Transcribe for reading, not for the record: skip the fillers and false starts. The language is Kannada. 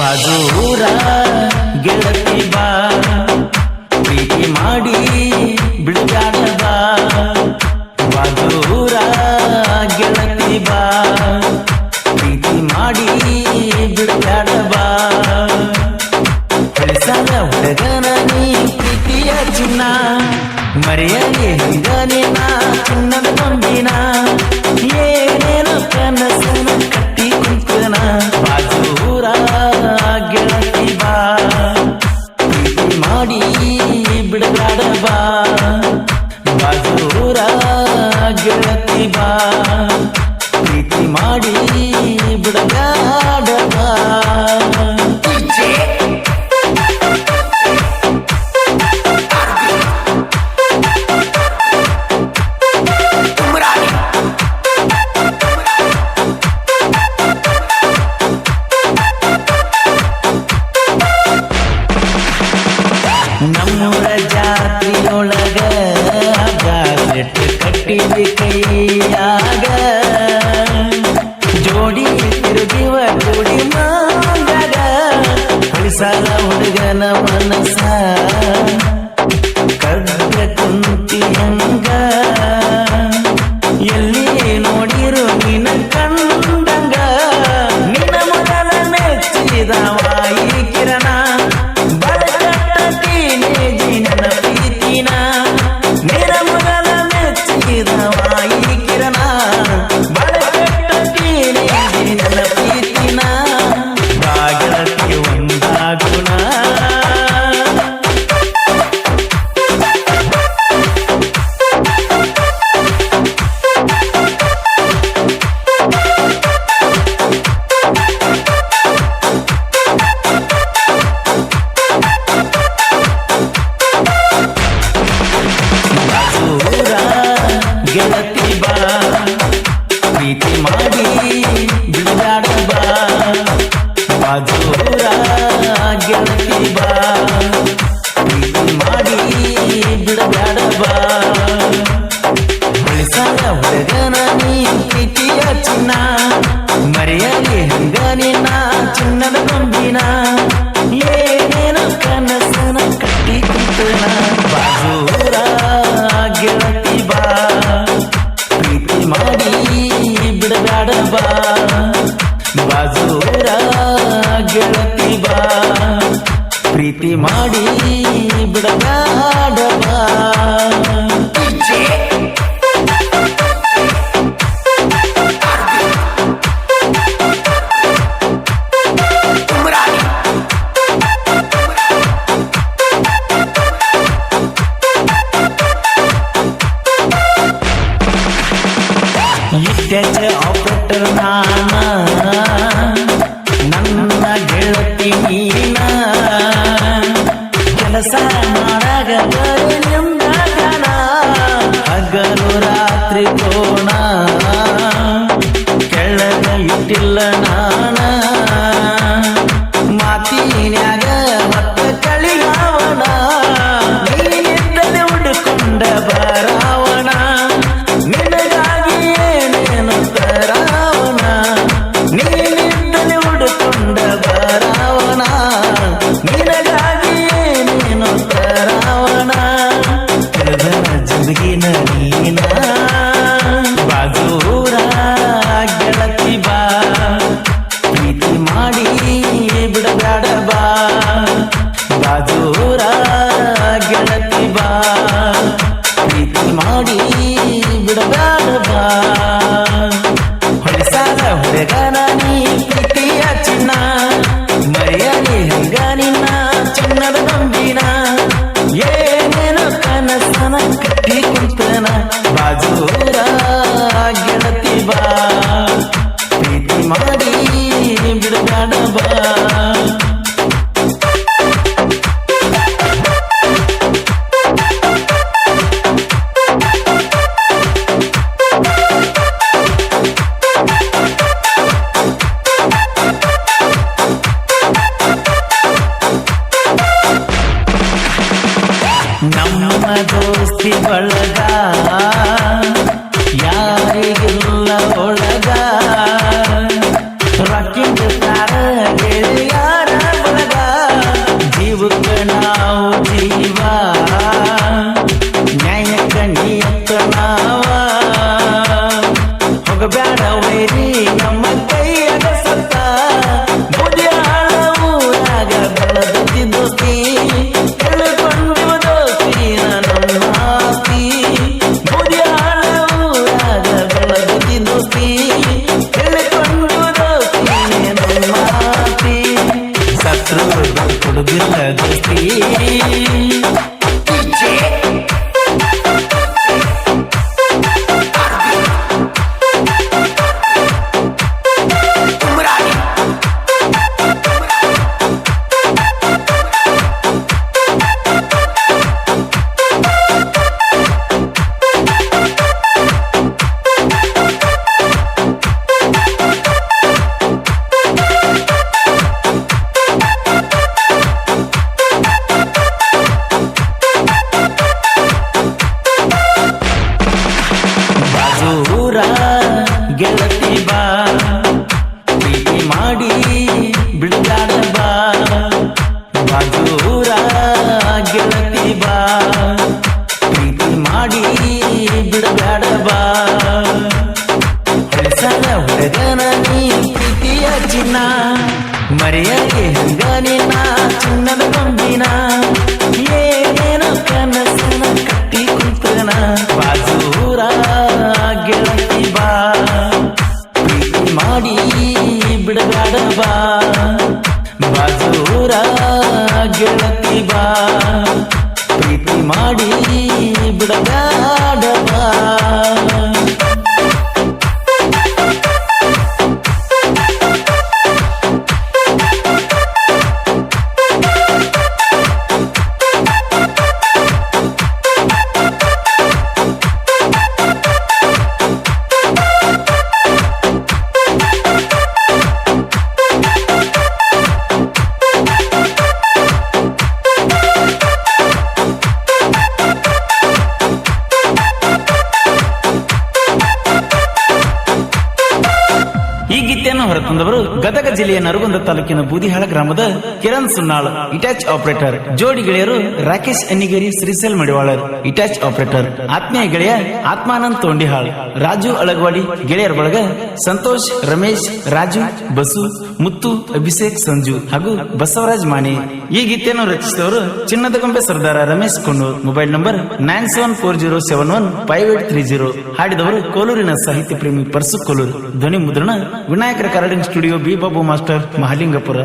ಬಾಜೂರ ಗೆಳತಿ ಬಾ ಪ್ರೀತಿ ಮಾಡಿ ಬಿಡುಗಾಡ ಬಾ ಬಾಜೂರ ಗೆಳತಿ ಬಾ ಪ್ರೀತಿ ಮಾಡಿ ಬಿಡುಗಾಡ ಬಾ ಕಳಿಸಲ ಹುಡುಗನ ನೀ ಪ್ರೀತಿಯ ಚಿನ್ನ ಮರೆಯಲಿ ಹಂಗನೆ ನಾ ಚಿನ್ನದ ನಂಬಿನ ಏನೇನು ಕನಸನ ಕಟ್ಟಿ ಕುಂತನ ಬಾಜೂರ ಗೆಳತಿ ಬಾ ಪ್ರೀತಿ ಮಾಡಿ ಬಿಡುಗಾಡ ಬಾ ಬಾಜೂರ ಗೆಳತಿ ಬಾ ಪ್ರೀತಿ ಮಾಡಿ ಬಿಡುಗಾಡ ಬಾ ನಮ್ಮೂರ ಜಾತ್ರೆಯೊಳಗ ಬ್ರಾಸ್ಲೆಟ್ ಕಟ್ಟಿದ ಕೈಯಾಗ ಜೋಡಿ ತಿರುಗಿವ ಜೋಡಿ ಮಾಂಗಾಗ ಹೊಳಿಸಾಲ ಹುಡುಗನ ಮನಸ ಕಡ್ಡ ಕುಂತಿ ಹಂಗ ಎಲ್ಲಿ ನೋಡಿರು ನಿನ್ನ ಕಂಡಂಗ ನಿನ್ನ ಮೊದಲ ಮೆಚ್ಚಿದವಾಯಿ ಕಿರಣ ನನ್ನ ಪ್ರೀತಿನ ನಿನ್ನ ಮೊದಲ ಮೆಚ್ಚಿದವಾಯಿ ಕಿರಣ ಬಡಕಟ್ಟೀನಿ ನನ್ನ ಪ್ರೀತಿನ ಬಾಗಳಕ್ಕೆ ಒಂದಾಗುಣ ಗೆಳತಿ ಬಾ ಪ್ರೀತಿ ಮಾಡಿ ಬಿಡುಗಾಡ ಬಾ ಬಾಜೂರ ಗೆಳತಿ ಬಾ ಪ್ರೀತಿ ಮಾಡಿ ಬಿಡುಗಾಡ ಬಾ ಹೊಳಿಸಾಲ ಹುಡುಗನ ನೀ ಪ್ರೀತಿಯ ಚಿನ್ನ ಮರೆಯಲಿ ಹಂಗ ನಿನ್ನ ಚಿನ್ನದ ನಂಬಿನ ಏನೇನು ಕನಸನ ಕಟ್ಟಿ ಕುಂತನ ಬಾಜೂರ ಗೆಳತಿ ಬಾ ಪ್ರೀತಿ ಮಾಡಿ ಬಿಡುಗಾಡ ಬಾ ಬಾಜೂರ ಗೆಳತಿ ಬಾ ಪ್ರೀತಿ ಮಾಡಿ ಬಿಡುಗಾಡ ಬಾ ಇತ್ತೆಚ್ಚ ಆಪರೇಟರ್ ನಾನ ನನ್ನ ಗೆಳತಿ ನೀನ ಕೆಲಸ ಮಾಡಾಗ ಬರೀ ನಿಮ್ದಾಗಣ ಹಗಲು ರಾತ್ರಿ ಕೋಣ ಕೆಳಗ ಇಟ್ಟಿಲ್ಲ ನಾನ ಮಾತಿನ್ಯಾಗ ಮತ್ತ ಕಳಿಗಾವಣ ನೀನಿದ್ದಲೆ ಹುಡುಕೊಂಡ ಬರಾವಣ ನಿನಗಾಗಿ ಏನೇನು ತರಾವಣ ನೀನಿದ್ದಲೆ ಹುಡುಕೊಂಡ ಬರಾವಣ ನಿನಗಾಗಿ ಏನೇನು ತರಾವಣ ತಿಳಿದನ ಜಿಂದಗಿನ ನೀನ ಬಾಜೂರ ಗೆಳತಿ ಬಾ ಪ್ರೀತಿ ಮಾಡಿ ಬಿಡುಗಾಡ ಬಾ ಬಾಜೂರ ಗೆಳತಿ ಬಾ ಪ್ರೀತಿ ಮಾಡಿ ಬಿಡುಗಾಡ ಬಾ ಹೊಳಿಸಾಲ ಹುಡುಗನ ನೀ ಪ್ರೀತಿಯ ಚಿನ್ನ ಮರೆಯಲಿ ಹಂಗ ನಿನ್ನ ಚಿನ್ನದ ನಂಬಿನ ಏನೇನು ಕನಸನ ಕಟ್ಟಿ ಕುಂತನ ಬಾಜೂರ ಗೆಳತಿ ಬಾ ಪ್ರೀತಿ ಮಾಡಿ ಬಿಡುಗಾಡ ಬಾ ನಮ್ಮ ದೋಸ್ತಿ ಬಳಗ ಯಾರಿಗಿಲ್ಲ ಒಳಗ ರಾಕಿಂಗ್ ತಾರ ಗೆಳೆಯಾರ ಪ್ರೀತಿಯ ಚಿನ್ನ ಮರೆಯಲಿ ಹಂಗ ನಿನ್ನ ಚಿನ್ನದ ಗೊಂಬಿನ ಏನೇನೋ ಕನಸನ ಕಟ್ಟಿ ಕುಂತನ ಬಾಜೂರ ಗೆಳತಿ ಬಾ ಪ್ರೀತಿ ಮಾಡಿ ಬಿಡಬೇಡ ಬಾ ಬಾಜೂರ ಗೆಳತಿ ಬಾ ಪ್ರೀತಿ ಮಾಡಿ ಬಿಡಬೇಡ ಬಾ ಈ ಗೀತೆಯನ್ನು ಹೊರತಂದವರು ಗದಗ ಜಿಲ್ಲೆಯ ನರಗುಂದ ತಾಲೂಕಿನ ಬೂದಿಹಾಳ ಗ್ರಾಮದ ಕಿರಣ್ ಸುನ್ನಾಳ್ ಇಟ್ಯಾಚ್ ಆಪರೇಟರ್. ಜೋಡಿ ಗೆಳೆಯರು ರಾಕೇಶ್ ಅನ್ನಿಗೇರಿ, ಶ್ರೀಸೆಲ್ ಮಡಿವಾಳರ್ ಇಟ್ಯಾಚ್ ಆಪರೇಟರ್. ಆತ್ಮೀಯ ಗೆಳೆಯ ಆತ್ಮಾನಂದ್ ತೋಂಡಿಹಾಳ್, ರಾಜು ಅಳಗವಾಡಿ. ಗೆಳೆಯರ ಬಳಗ ಸಂತೋಷ್, ರಮೇಶ್, ರಾಜು, ಬಸು, ಮುತ್ತು, ಅಭಿಷೇಕ್, ಸಂಜು ಹಾಗೂ ಬಸವರಾಜ್ ಮಾಣಿ. ಈ ಗೀತೆಯನ್ನು ರಚಿಸಿದವರು ಚಿನ್ನದ ಗೊಂಬೆ ಸರ್ದಾರ ರಮೇಶ್ ಕೊಣ್ಣೂರ್. Mobile number 9740715830. ಹಾಡಿದವರು ಕೋಲೂರಿನ ಸಾಹಿತ್ಯ ಪ್ರೇಮಿ ಪರ್ಸು ಕೋಲೂರು. ಧ್ವನಿ ಮುದ್ರಣ Vinayaka recording studio, B Babu master, Mahalingapura.